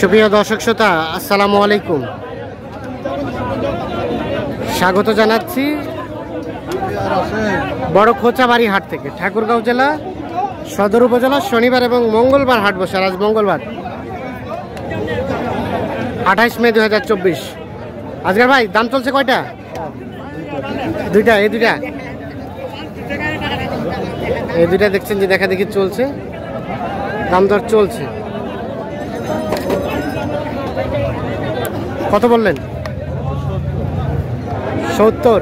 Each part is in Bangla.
সুপ্রিয় দর্শক শ্রোতা, আসসালামু আলাইকুম। স্বাগত জানাচ্ছি বড় খোঁচাবাড়ি হাট থেকে। ঠাকুরগাঁও জেলা সদর উপজেলা শনিবার এবং মঙ্গলবার হাট বসে। আজ মঙ্গলবার 28 মে 2024। আজকের ভাই দাম চলছে কয়টা? দুইটা। এই দুইটা দেখছেন যে দেখা দেখি চলছে, দাম দর চলছে। কত বললেন? 70।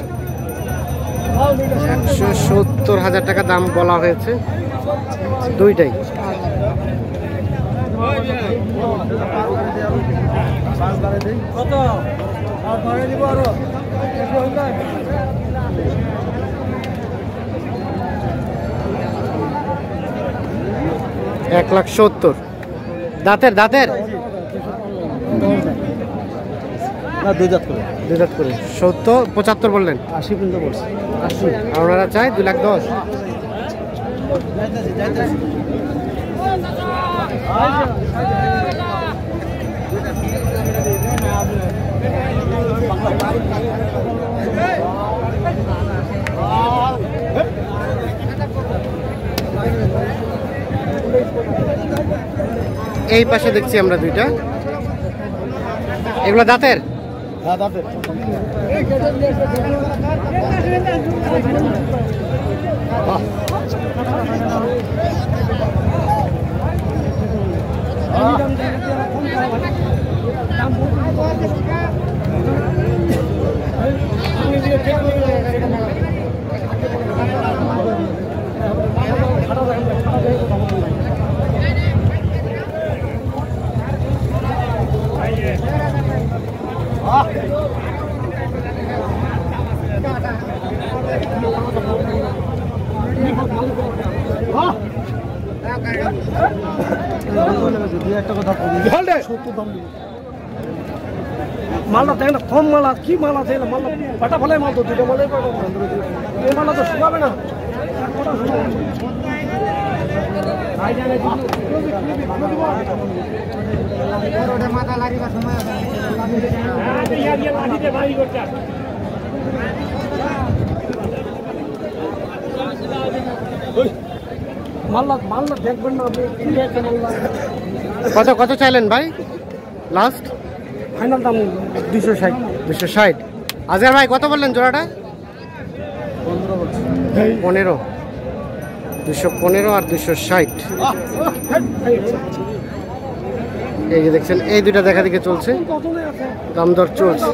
170,000 টাকা দাম বলা হয়েছে দুইটাই। এক লাখ 70। দাঁতের দুই দাঁত করে 70 75 বললেন। 80 পর্যন্ত পড়ছে। আপনারা চাই 2,10,000। এই পাশে দেখছি আমরা দুইটা। এগুলো দাঁতের? হ্যাঁ, দাঁতের। মালটা দেখ না, কম মালা কি মালা আছে? মালটা পাটা ফেলাই মাল তো, দুটো মালাই এই মালা তো শুকাবে না। মাল্লা দেখবেন না আপনি। কত চাইলেন ভাই? লাস্ট ফাইনাল দাম 260। 260। আজকের ভাই কত বললেন জোড়াটা? 15। 215 আর 260। এই যে দেখছেন এই দুইটা দেখা দেখে চলছে, দাম দর চলছে।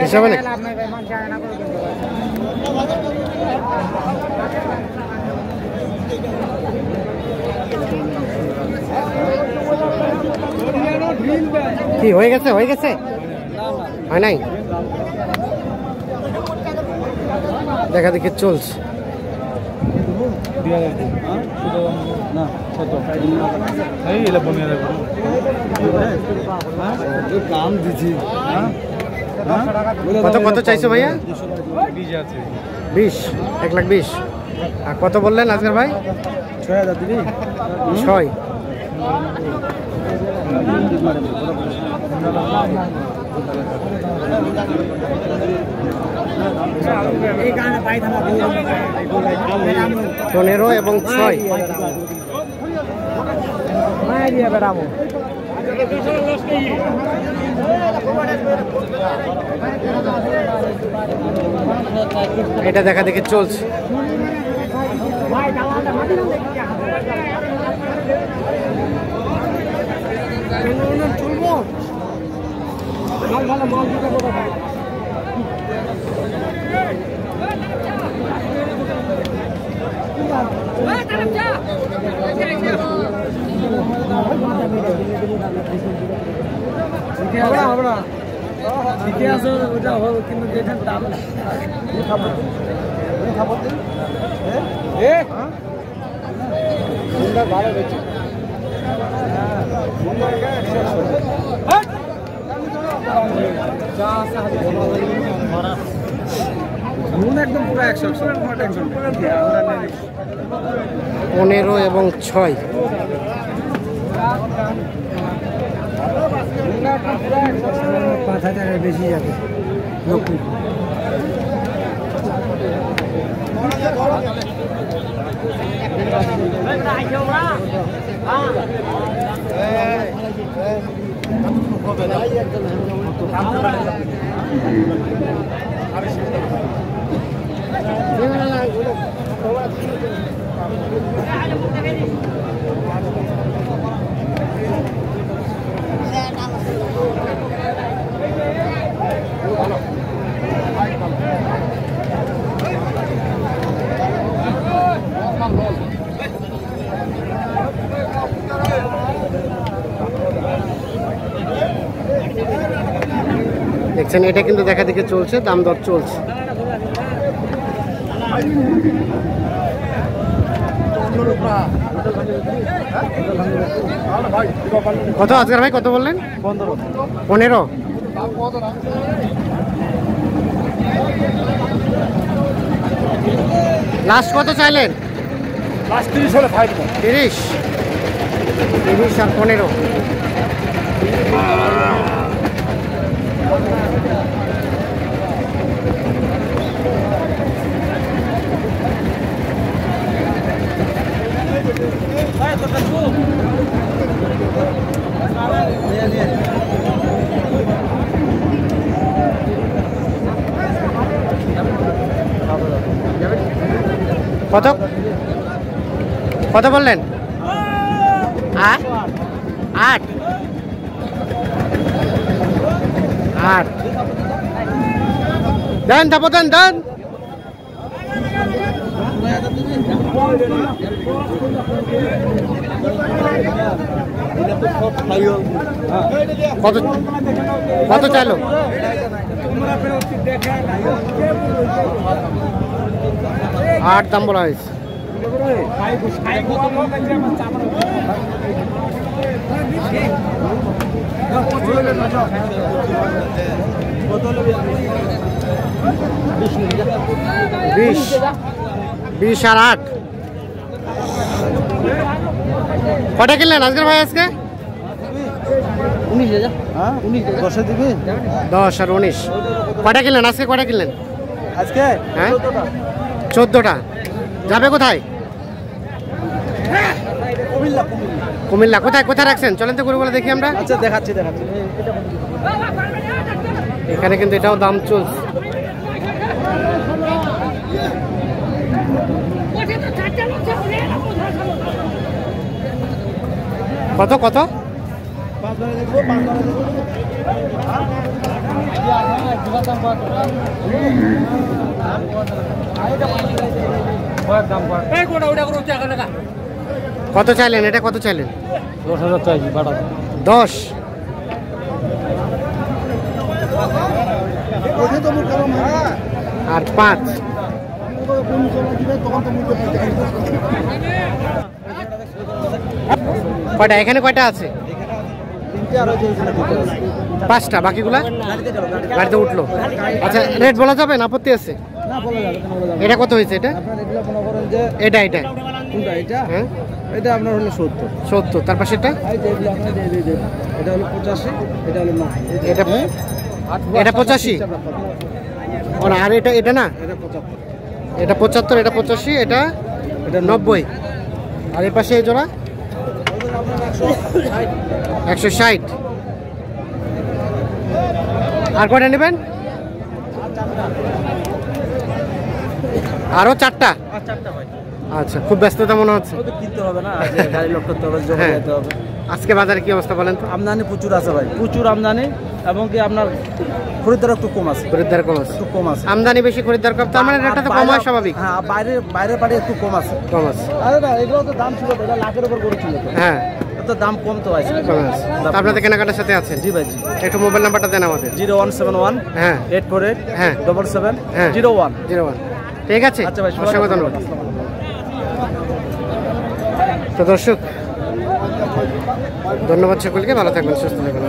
হিসাবে নেই। কি হয়ে গেছে? হয় নাই, দেখা দেখি চলছে। কত চাইছো ভাইয়া? 20। 1,20,000। আর কত বললেন আজকের ভাই? 6। পনেরো এবং 6। এটা দেখা দেখি চলছে। ঠিকই আছে, ওটা হল, কিন্তু যেটা দাম ভালো একদম পুরো 100 15 এবং 6। বেশি যাবে দেখছেন, এটা কিন্তু দেখা দেখে চলছে, দাম দর চলছে। কত আজকের ভাই, কত বললেন? 15। লাস্ট কত চাইলেন? 30 হলে 30 আর 15। কত কত বললেন? 8 দেন, তারপর দেন। কত কত চাইলো? 8 দাম বলা হয়েছে। বিশ আর 8। কটা কিনলেন আজকের ভাই? আজকে 10 দিবি? 10 আর 19। কটা কিনলেন আজকে? কটা কিনলেন আজকে? হ্যাঁ, 14টা। যাবে কোথায়? কুমিল্লা। কোথায় রাখছেন? চলেন তো গরুগুলো দেখি আমরা। আচ্ছা, দেখাচ্ছি। এখানে কিন্তু এটাও দাম চলছে। কত কত? কত চাইলেন এটা? কত চাইলেন? 10,000 চাইছি। 10। আর 5। কয়টা এখানে? কয়টা আছে? 5টা। বাকিগুলা গাড়িতে উঠলো। আচ্ছা, রেট বলা যাবে না? আপত্তি আছে? এটা কত হয়েছে? এটা হ্যাঁ, এটা আপনার হলো 70। তার পাশে এটা হলো 85, এটা হলো 90। এটা 85। আর এটা না, এটা 75, এটা 85, এটা 90। আর এই পাশে এই জোড়া 160। আর কয়টা নেবেন? আরো 4টা। আচ্ছা, খুব ব্যস্ততা মনে হচ্ছে। কিনতে হবে না, গাড়ি লোড করতে হবে, জমা দিতে হবে। আজকে বাজারে কি অবস্থা বলেন তো? আমদানি প্রচুর আছে ভাই, প্রচুর আমদানি, এবং কি আপনার খরিদ্দার একটু কম আছে। একটু কম আছে। আমদানি বেশি, খরিদ্দার কম, তার মানে রেটটা তো কম হয় স্বাভাবিক। হ্যাঁ, বাইরে পাড়ে একটু কম আছে। আরে না, এগুলো তো দাম ছিল, এটা লাখের উপর গরু ছিল। হ্যাঁ, তো দাম কম তো আছে। আপনাদের কেনাকাটার সাথে আছেন? জি ভাই, জি। একটু মোবাইল নাম্বারটা দেন আমাদের। 0171 হ্যাঁ 848 হ্যাঁ 77 হ্যাঁ 01। ঠিক আছে, আচ্ছা ভাই, অসংখ্য ধন্যবাদ। তো দর্শক, ধন্যবাদ সকলকে, ভালো থাকবেন, সুস্থ থাকবেন।